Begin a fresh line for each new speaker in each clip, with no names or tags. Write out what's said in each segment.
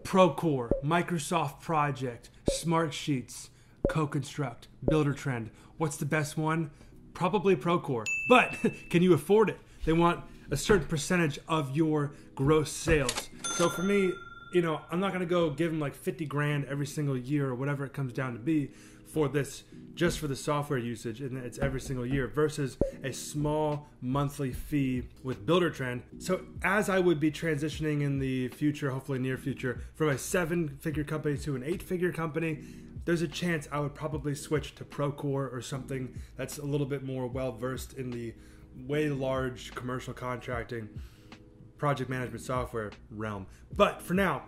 Procore, Microsoft Project, Smartsheets, Co-Construct, Buildertrend. What's the best one? Probably Procore. But can you afford it? They want a certain percentage of your gross sales. So for me, you know, I'm not gonna go give them like 50 grand every single year or whatever it comes down to be for this, just for the software usage, and it's every single year versus a small monthly fee with Buildertrend. So as I would be transitioning in the future, hopefully near future, from a 7-figure company to an 8-figure company, there's a chance I would probably switch to Procore or something that's a little bit more well-versed in the way large commercial contracting, project management software realm. But for now,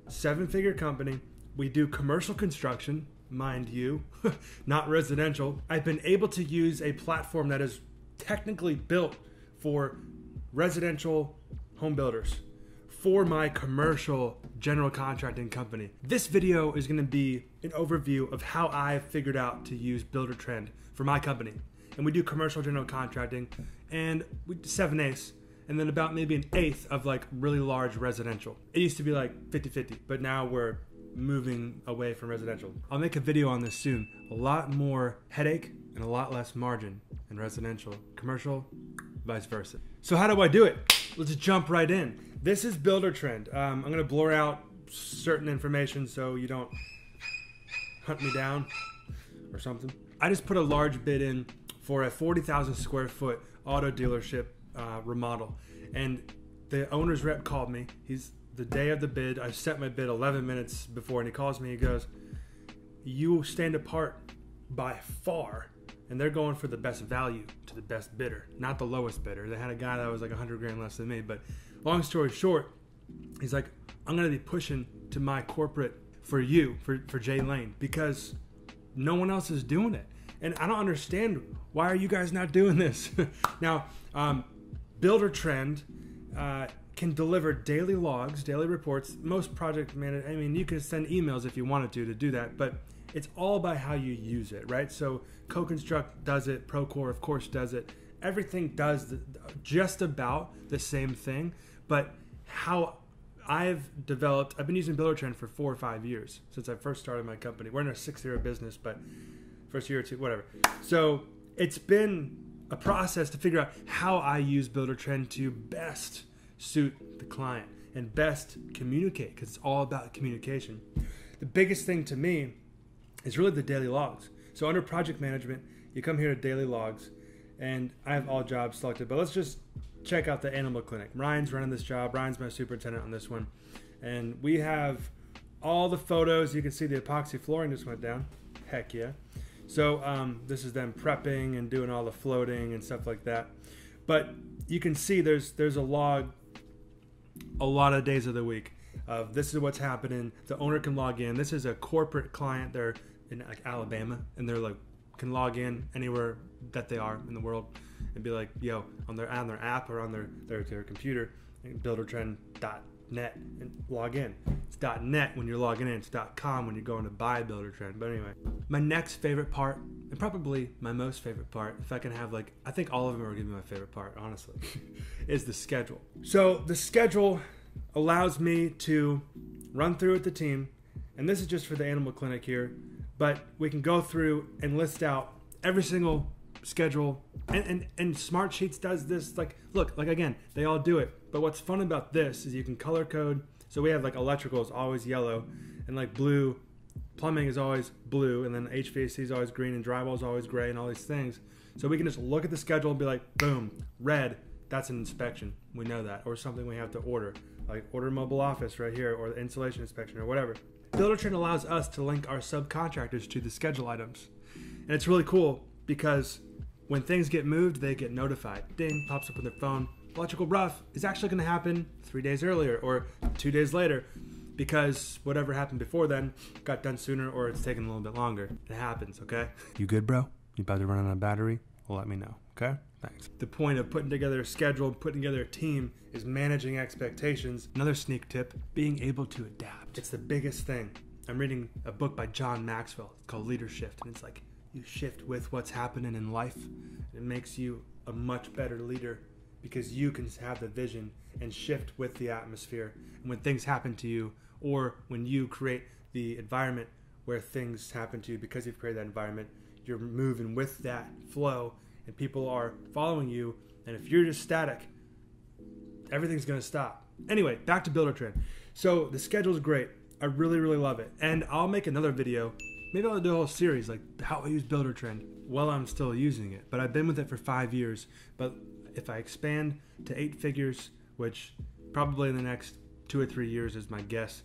7-figure company, we do commercial construction, mind you, not residential. I've been able to use a platform that is technically built for residential home builders for my commercial general contracting company. This video is going to be an overview of how I've figured out to use Buildertrend for my company. And we do commercial general contracting, and we do 7/8, and then about maybe 1/8 of like really large residential. It used to be like 50-50, but now we're moving away from residential. I'll make a video on this soon. A lot more headache and a lot less margin in residential. Commercial, vice versa. So how do I do it? Let's jump right in. This is Buildertrend. I'm gonna blur out certain information so you don't hunt me down or something. I just put a large bid in for a 40,000 square foot auto dealership remodel. And the owner's rep called me. He's the day of the bid. I set my bid 11 minutes before, and he calls me. He goes, "You stand apart by far," and they're going for the best value to the best bidder, not the lowest bidder. They had a guy that was like 100 grand less than me. But long story short, he's like, "I'm gonna be pushing to my corporate for you, for Jay Lane, because no one else is doing it. And I don't understand, why are you guys not doing this?" Now, Buildertrend can deliver daily logs, daily reports. Most project managers, I mean, you can send emails if you wanted to do that, but it's all by how you use it, right? So Co-Construct does it, Procore of course does it. Everything does just about the same thing, but how I've been using Buildertrend for 4 or 5 years since I first started my company. We're in our 6th year of business, but first year or two, whatever. So it's been a process to figure out how I use Buildertrend to best suit the client and best communicate, because it's all about communication. The biggest thing to me is really the daily logs. So under project management, you come here to daily logs, and I have all jobs selected, but let's just check out the animal clinic. Ryan's running this job. Ryan's my superintendent on this one. And we have all the photos. You can see the epoxy flooring just went down. Heck yeah. So this is them prepping and doing all the floating and stuff like that. But you can see there's a log a lot of days of the week. This is what's happening. The owner can log in. This is a corporate client. They're in like Alabama, and they're like can log in anywhere that they are in the world and be like, yo, on their app or on their computer, buildertrend.net, and log in. It's .net when you're logging in. It's .com when you're going to buy Buildertrend. But anyway, my next favorite part, and probably my most favorite part, if I can have like, I think all of them are gonna be my favorite part, honestly, is the schedule. So the schedule allows me to run through with the team, and this is just for the animal clinic here, but we can go through and list out every single schedule, and Smartsheets does this. Like, look, like again, they all do it. But what's fun about this is you can color code. So we have like electrical is always yellow, and like blue, plumbing is always blue, and then HVAC is always green, and drywall is always gray, and all these things. So we can just look at the schedule and be like, boom, red, that's an inspection. We know that, or something we have to order, like order mobile office right here, or the insulation inspection, or whatever. Buildertrend allows us to link our subcontractors to the schedule items. And it's really cool because when things get moved, they get notified. Ding, pops up on their phone. Electrical rough is actually going to happen 3 days earlier or 2 days later because whatever happened before then got done sooner, or it's taking a little bit longer. It happens, okay? You good, bro? You about to run out of battery? Well, let me know, okay? Thanks. The point of putting together a schedule, putting together a team, is managing expectations. Another sneak tip, being able to adapt. It's the biggest thing. I'm reading a book by John Maxwell called Leadership, and it's like you shift with what's happening in life. It makes you a much better leader because you can have the vision and shift with the atmosphere. And when things happen to you, or when you create the environment where things happen to you because you've created that environment, you're moving with that flow and people are following you. And if you're just static, everything's going to stop. Anyway, back to Buildertrend. So the schedule is great. I really, really love it. And I'll make another video. Maybe I'll do a whole series like how I use Buildertrend while I'm still using it. But I've been with it for 5 years. But if I expand to 8 figures, which probably in the next 2 or 3 years is my guess,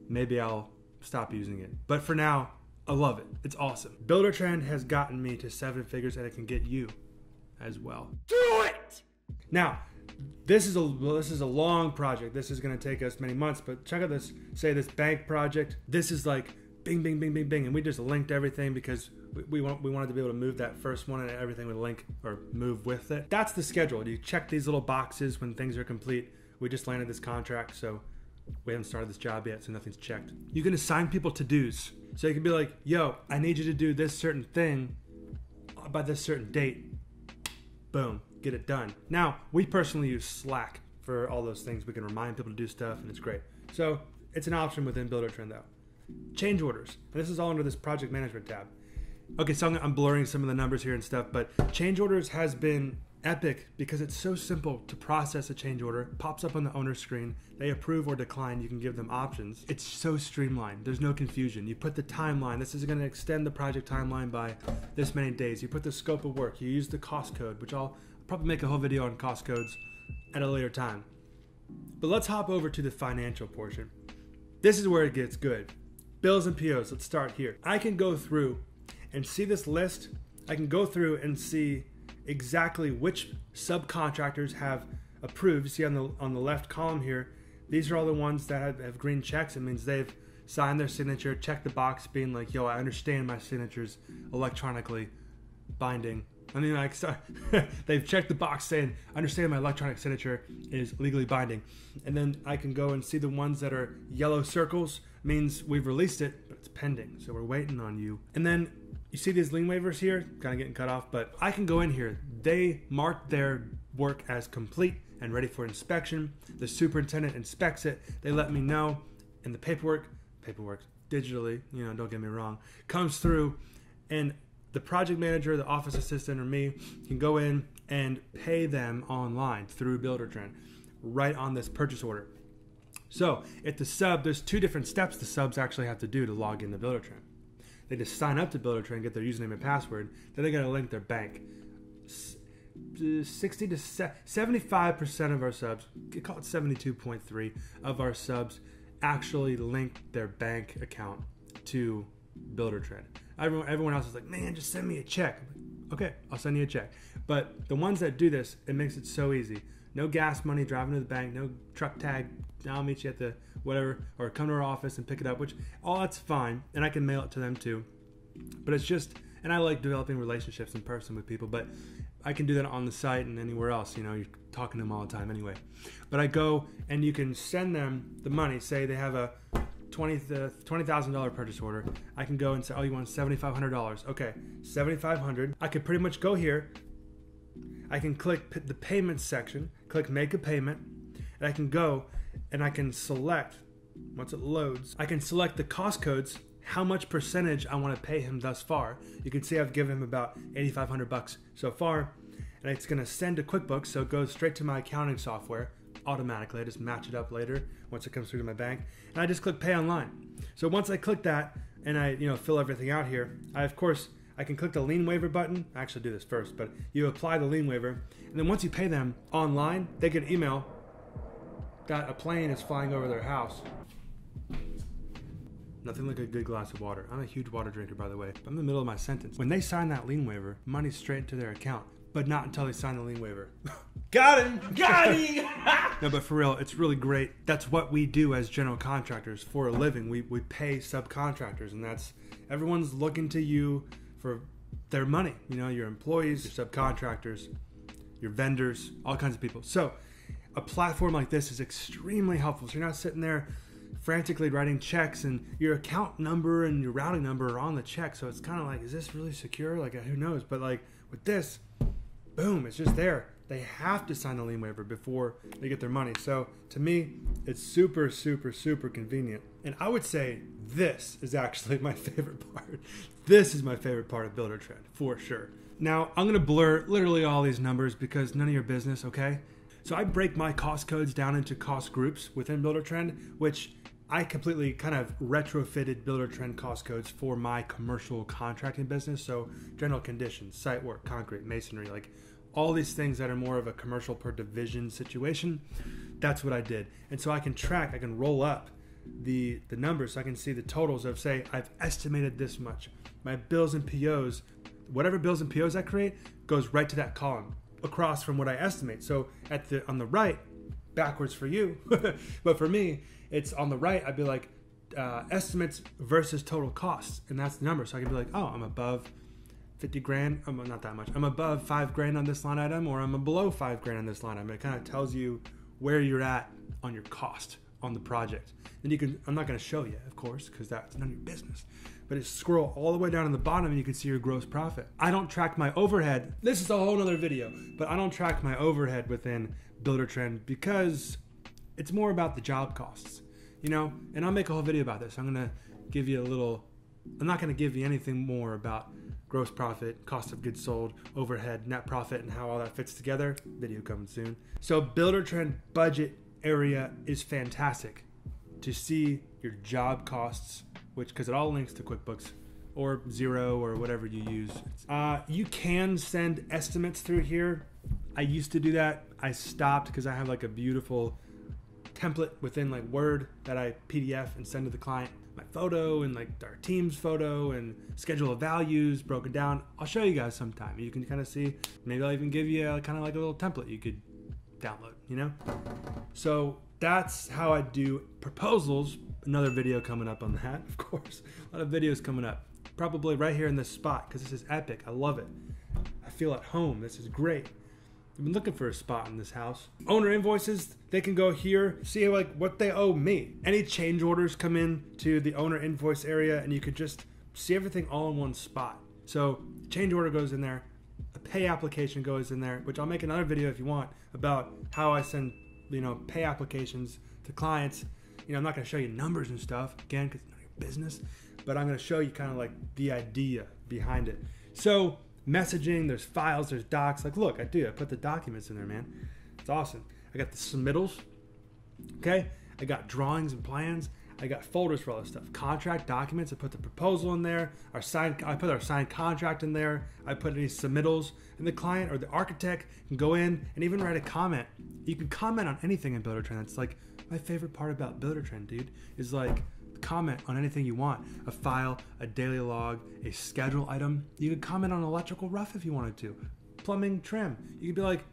maybe I'll stop using it. But for now, I love it. It's awesome. Buildertrend has gotten me to 7 figures, and it can get you as well. Do it! Now, this is a long project. This is going to take us many months, but check out this, say this bank project. This is like bing, bing, bing, bing, bing, and we just linked everything because we wanted to be able to move that first one and everything would link or move with it. That's the schedule. You check these little boxes when things are complete. We just landed this contract, so we haven't started this job yet, so nothing's checked. You can assign people to-dos. So you can be like, yo, I need you to do this certain thing by this certain date. Boom, get it done. Now, we personally use Slack for all those things. We can remind people to do stuff, and it's great. So it's an option within Buildertrend, though. Change orders. And this is all under this project management tab. Okay, so I'm blurring some of the numbers here and stuff, but change orders has been epic because it's so simple to process a change order. It pops up on the owner screen. They approve or decline. You can give them options. It's so streamlined. There's no confusion. You put the timeline. This is going to extend the project timeline by this many days. You put the scope of work. You use the cost code, which I'll probably make a whole video on cost codes at a later time. But let's hop over to the financial portion. This is where it gets good. Bills and POs. Let's start here. I can go through and see this list. I can go through and see exactly which subcontractors have approved. You see on the left column here, these are all the ones that have green checks. It means they've signed their signature, checked the box being like, yo, I understand my signature's electronically binding. I mean, like, so they've checked the box saying, I understand my electronic signature is legally binding. And then I can go and see the ones that are yellow circles, means we've released it, but it's pending. So we're waiting on you. And then you see these lien waivers here, kind of getting cut off, but I can go in here. They mark their work as complete and ready for inspection. The superintendent inspects it. They let me know, and the paperwork digitally, you know, don't get me wrong, comes through, and the project manager, the office assistant, or me can go in and pay them online through Buildertrend right on this purchase order. So if the sub, there's 2 different steps the subs actually have to do to log into Buildertrend. They just sign up to Buildertrend, get their username and password, then they got to link their bank. 60 to 75% of our subs, call it 72.3 of our subs, actually link their bank account to Buildertrend. Everyone else is like, man, just send me a check. Okay, I'll send you a check. But the ones that do this, it makes it so easy. No gas money driving to the bank, no truck tag. I'll meet you at the whatever, or come to our office and pick it up, which all that's fine. And I can mail it to them too. But it's just, and I like developing relationships in person with people, but I can do that on the site and anywhere else. You know, you're talking to them all the time anyway. But I go and you can send them the money. Say they have a $20,000 purchase order. I can go and say, oh, you want $7,500? Okay, $7,500. I could pretty much go here. I can click the payments section, click make a payment, and I can go and I can select, once it loads, I can select the cost codes, how much percentage I want to pay him thus far. You can see I've given him about $8,500 so far, and it's going to send to QuickBooks, so it goes straight to my accounting software automatically. I just match it up later once it comes through to my bank, and I just click pay online. So once I click that and I fill everything out here, I can click the lien waiver button. I actually do this first, but you apply the lien waiver, and then once you pay them online, they get an email that a plane is flying over their house. Nothing like a good glass of water. I'm a huge water drinker, by the way. I'm in the middle of my sentence. When they sign that lien waiver, money's straight into their account, but not until they sign the lien waiver. Got him! Got him! No, but for real, it's really great. That's what we do as general contractors for a living. We pay subcontractors, and that's, everyone's looking to you for their money. You know, your employees, your subcontractors, your vendors, all kinds of people. So a platform like this is extremely helpful. So you're not sitting there frantically writing checks and your account number and your routing number are on the check. So it's kind of like, is this really secure? Like, who knows? But like with this, boom, it's just there. They have to sign the lien waiver before they get their money. So to me, it's super, super, super convenient. And I would say this is actually my favorite part. This is my favorite part of Buildertrend, for sure. Now, I'm gonna blur literally all these numbers because none of your business, okay? So I break my cost codes down into cost groups within Buildertrend, which I completely kind of retrofitted Buildertrend cost codes for my commercial contracting business. So general conditions, site work, concrete, masonry, like all these things that are more of a commercial per division situation. That's what I did. And so I can track, I can roll up the numbers so I can see the totals of, say, I've estimated this much. My bills and POs, whatever bills and POs I create goes right to that column across from what I estimate. So on the right, backwards for you, but for me, it's on the right. I'd be like estimates versus total costs, and that's the number. So I can be like, oh, I'm above 50 grand. I'm not that much. I'm above 5 grand on this line item, or I'm below 5 grand on this line item. It kind of tells you where you're at on your cost on the project. Then you can, I'm not going to show you, of course, because that's none of your business. But it's scroll all the way down to the bottom and you can see your gross profit. I don't track my overhead. This is a whole other video, but I don't track my overhead within Buildertrend because it's more about the job costs, you know? And I'll make a whole video about this. I'm going to give you a little, I'm not going to give you anything more about gross profit, cost of goods sold, overhead, net profit, and how all that fits together. Video coming soon. So Buildertrend budget area is fantastic to see your job costs, which, because it all links to QuickBooks or Xero or whatever you use. You can send estimates through here. I used to do that. I stopped because I have like a beautiful template within like Word that I PDF and send to the client. My photo and like our team's photo and schedule of values broken down. I'll show you guys sometime. You can kind of see, maybe I'll even give you kind of like a little template you could download, you know? So that's how I do proposals. Another video coming up on that, of course. A lot of videos coming up. Probably right here in this spot because this is epic. I love it. I feel at home. This is great. I've been looking for a spot in this house. Owner invoices, they can go here, see like what they owe me. Any change orders come in to the owner invoice area and you could just see everything all in one spot. So change order goes in there, a pay application goes in there, which I'll make another video if you want about how I send, you know, pay applications to clients. You know, I'm not gonna show you numbers and stuff, again, because it's none of your business, but I'm gonna show you kind of like the idea behind it. So messaging, there's files, there's docs. Like, look, I put the documents in there, man. It's awesome. I got the submittals, okay? I got drawings and plans. I got folders for all this stuff. Contract documents, I put the proposal in there. I put our signed contract in there. I put any submittals, and the client or the architect can go in and even write a comment. You can comment on anything in Buildertrend. It's like my favorite part about Buildertrend, dude, is like comment on anything you want. A file, a daily log, a schedule item. You could comment on electrical rough if you wanted to. Plumbing trim. You could be like,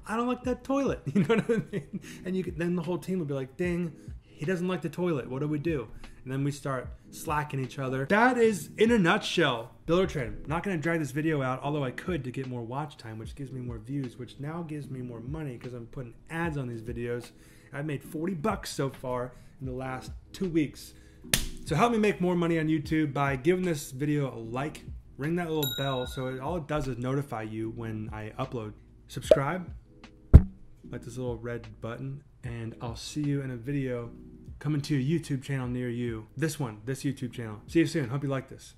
I don't like that toilet. You know what I mean? And then the whole team would be like, ding, he doesn't like the toilet. What do we do? And then we start slacking each other. That is, in a nutshell, Buildertrend. Not going to drag this video out, although I could to get more watch time, which gives me more views, which now gives me more money because I'm putting ads on these videos. I've made $40 so far in the last 2 weeks. So help me make more money on YouTube by giving this video a like, ring that little bell so all it does is notify you when I upload. Subscribe, like this little red button, and I'll see you in a video coming to a YouTube channel near you. This YouTube channel. See you soon. Hope you like this.